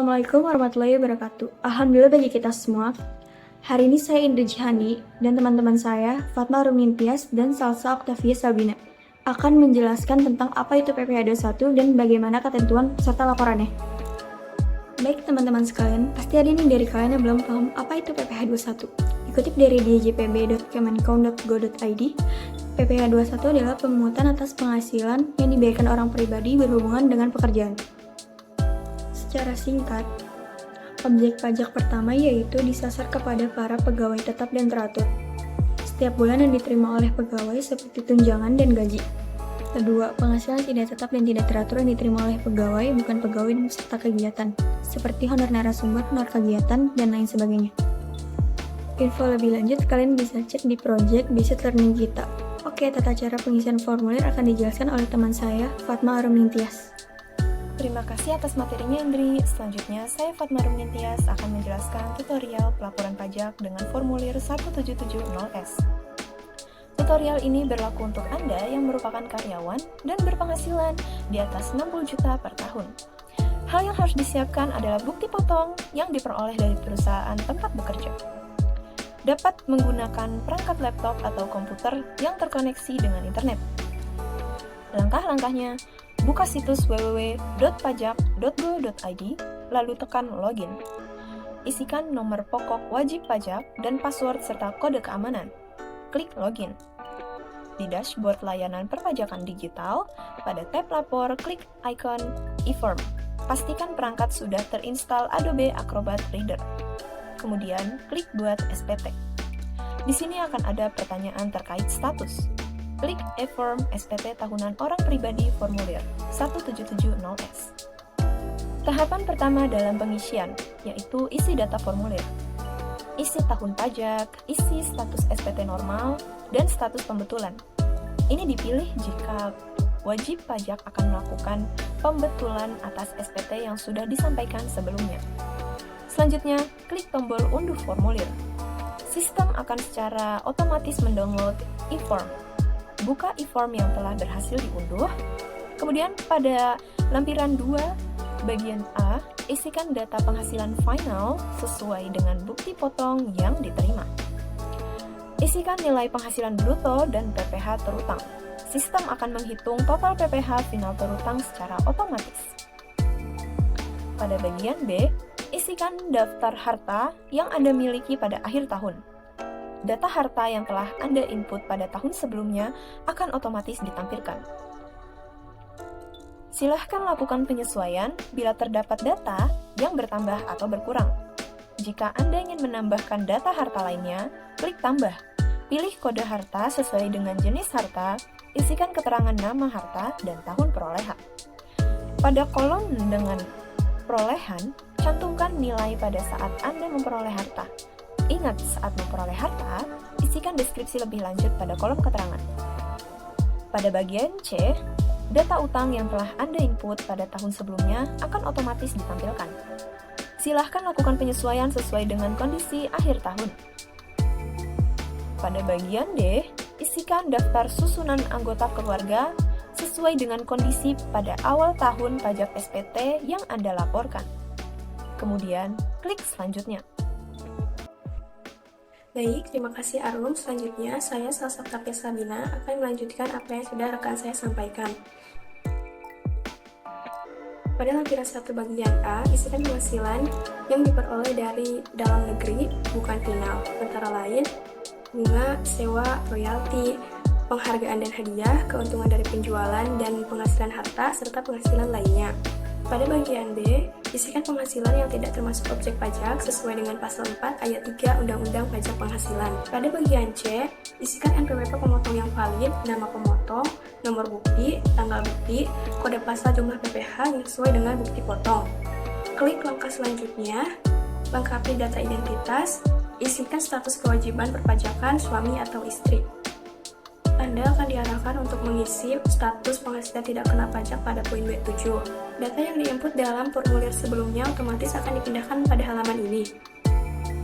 Assalamualaikum warahmatullahi wabarakatuh. Alhamdulillah bagi kita semua. Hari ini saya Indri Jihani dan teman-teman saya, Fatma Rumintias dan Salsa Octavia Sabina, akan menjelaskan tentang apa itu PPh 21 dan bagaimana ketentuan serta laporannya. Baik teman-teman sekalian, pasti ada nih dari kalian yang belum paham apa itu PPh 21. Dikutip dari djpb.kemenko.go.id, PPh 21 adalah pemungutan atas penghasilan yang dibayarkan orang pribadi berhubungan dengan pekerjaan. Secara singkat, objek pajak pertama yaitu disasar kepada para pegawai tetap dan teratur. Setiap bulan yang diterima oleh pegawai seperti tunjangan dan gaji. Kedua, penghasilan tidak tetap dan tidak teratur yang diterima oleh pegawai bukan pegawai dan peserta kegiatan, seperti honor narasumber, honor kegiatan, dan lain sebagainya. Info lebih lanjut kalian bisa cek di project Basic Learning kita. Oke, tata cara pengisian formulir akan dijelaskan oleh teman saya, Fatma Rumintias. Terima kasih atas materinya, Indri. Selanjutnya, saya Fatma Rumintias akan menjelaskan tutorial pelaporan pajak dengan formulir 1770S. Tutorial ini berlaku untuk Anda yang merupakan karyawan dan berpenghasilan di atas 60 juta per tahun. Hal yang harus disiapkan adalah bukti potong yang diperoleh dari perusahaan tempat bekerja. Dapat menggunakan perangkat laptop atau komputer yang terkoneksi dengan internet. Langkah-langkahnya, buka situs www.pajak.go.id, lalu tekan login. Isikan nomor pokok wajib pajak dan password serta kode keamanan. Klik login. Di dashboard layanan perpajakan digital, pada tab lapor, klik icon e-form. Pastikan perangkat sudah terinstall Adobe Acrobat Reader. Kemudian, klik buat SPT. Di sini akan ada pertanyaan terkait status. Klik e-form SPT tahunan orang pribadi formulir 1770S. Tahapan pertama dalam pengisian, yaitu isi data formulir. Isi tahun pajak, isi status SPT normal, dan status pembetulan. Ini dipilih jika wajib pajak akan melakukan pembetulan atas SPT yang sudah disampaikan sebelumnya. Selanjutnya, klik tombol unduh formulir. Sistem akan secara otomatis mendownload e-form. Buka e-form yang telah berhasil diunduh. Kemudian pada lampiran 2, bagian A, isikan data penghasilan final sesuai dengan bukti potong yang diterima. Isikan nilai penghasilan bruto dan PPh terutang. Sistem akan menghitung total PPh final terutang secara otomatis. Pada bagian B, isikan daftar harta yang Anda miliki pada akhir tahun. Data harta yang telah Anda input pada tahun sebelumnya akan otomatis ditampilkan. Silahkan lakukan penyesuaian bila terdapat data yang bertambah atau berkurang. Jika Anda ingin menambahkan data harta lainnya, klik tambah. Pilih kode harta sesuai dengan jenis harta, isikan keterangan nama harta dan tahun perolehan. Pada kolom dengan perolehan, cantumkan nilai pada saat Anda memperoleh harta. Ingat, saat memperoleh harta, isikan deskripsi lebih lanjut pada kolom keterangan. Pada bagian C, data utang yang telah Anda input pada tahun sebelumnya akan otomatis ditampilkan. Silahkan lakukan penyesuaian sesuai dengan kondisi akhir tahun. Pada bagian D, isikan daftar susunan anggota keluarga sesuai dengan kondisi pada awal tahun pajak SPT yang Anda laporkan. Kemudian, klik selanjutnya. Baik, terima kasih Arum. Selanjutnya, saya Salsa Octavia Sabina akan melanjutkan apa yang sudah rekan saya sampaikan. Pada lampiran 1 bagian A, isikan penghasilan yang diperoleh dari dalam negeri, bukan final, antara lain bunga, sewa, royalti, penghargaan dan hadiah, keuntungan dari penjualan, dan penghasilan harta, serta penghasilan lainnya. Pada bagian B, isikan penghasilan yang tidak termasuk objek pajak sesuai dengan pasal 4 ayat 3 Undang-Undang Pajak Penghasilan. Pada bagian C, isikan NPWP pemotong yang valid, nama pemotong, nomor bukti, tanggal bukti, kode pasal jumlah PPh yang sesuai dengan bukti potong. Klik langkah selanjutnya, lengkapi data identitas, isikan status kewajiban perpajakan suami atau istri. Anda akan diarahkan untuk mengisi status penghasilan tidak kena pajak pada poin B7. Data yang diinput dalam formulir sebelumnya otomatis akan dipindahkan pada halaman ini.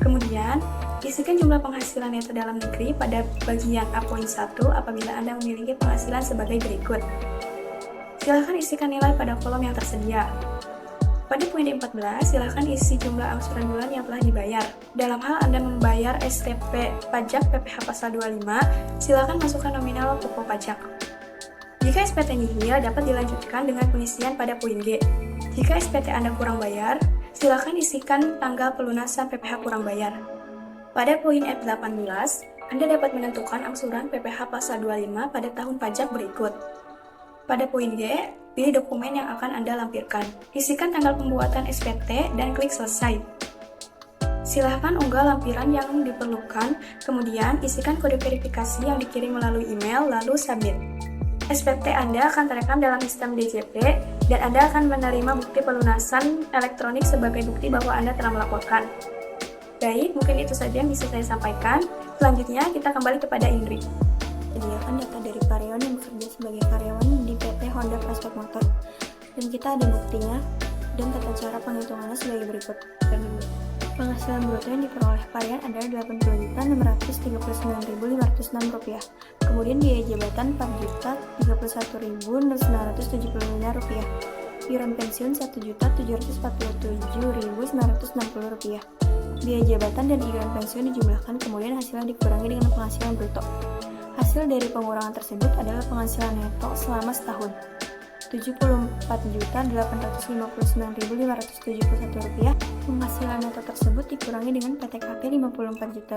Kemudian, isikan jumlah penghasilan neto dalam negeri pada bagian A.1 apabila Anda memiliki penghasilan sebagai berikut. Silakan isikan nilai pada kolom yang tersedia. Pada poin 14, silakan isi jumlah angsuran bulan yang telah dibayar. Dalam hal Anda membayar STP pajak PPh pasal 25, silakan masukkan nominal pokok pajak. Jika SPT nihil, dapat dilanjutkan dengan pengisian pada poin G. Jika SPT Anda kurang bayar, silakan isikan tanggal pelunasan PPh kurang bayar. Pada poin F18, Anda dapat menentukan angsuran PPh pasal 25 pada tahun pajak berikut. Pada poin G, pilih dokumen yang akan Anda lampirkan. Isikan tanggal pembuatan SPT dan klik selesai. Silahkan unggah lampiran yang diperlukan, kemudian isikan kode verifikasi yang dikirim melalui email, lalu submit. SPT Anda akan terekam dalam sistem DJP, dan Anda akan menerima bukti pelunasan elektronik sebagai bukti bahwa Anda telah melaporkan. Baik, mungkin itu saja yang bisa saya sampaikan. Selanjutnya, kita kembali kepada Indri. Sediakan data dari karyawan yang bekerja sebagai karyawan di PT Honda Prospek Motor, dan kita ada buktinya dan tata cara penghitungannya sebagai berikut. Penghasilan bruto yang diperoleh karyawan adalah Rp80.639.506. Kemudian biaya jabatan Rp4.031.975. Iuran pensiun Rp1.747.960. Biaya jabatan dan iuran pensiun dijumlahkan, kemudian hasilnya dikurangi dengan penghasilan bruto. Hasil dari pengurangan tersebut adalah penghasilan neto selama setahun, Rp74.859.571. Penghasilan neto tersebut dikurangi dengan PTKP Rp54 juta,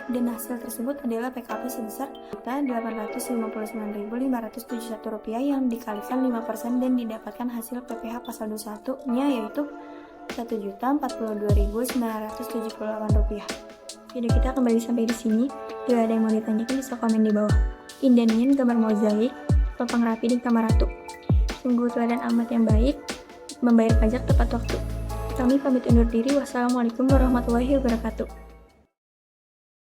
dan hasil tersebut adalah PKP sebesar Rp859.571 yang dikalikan 5% dan didapatkan hasil PPh pasal 21-nya yaitu Rp1.042.978. Video kita kembali sampai di sini. Bila ada yang mau ditanyakan bisa komen di bawah. Indanian gambar mozaik, topeng rapi di kamar ratu. Sungguh teladan amat yang baik, membayar pajak tepat waktu. Kami pamit undur diri. Wassalamualaikum warahmatullahi wabarakatuh.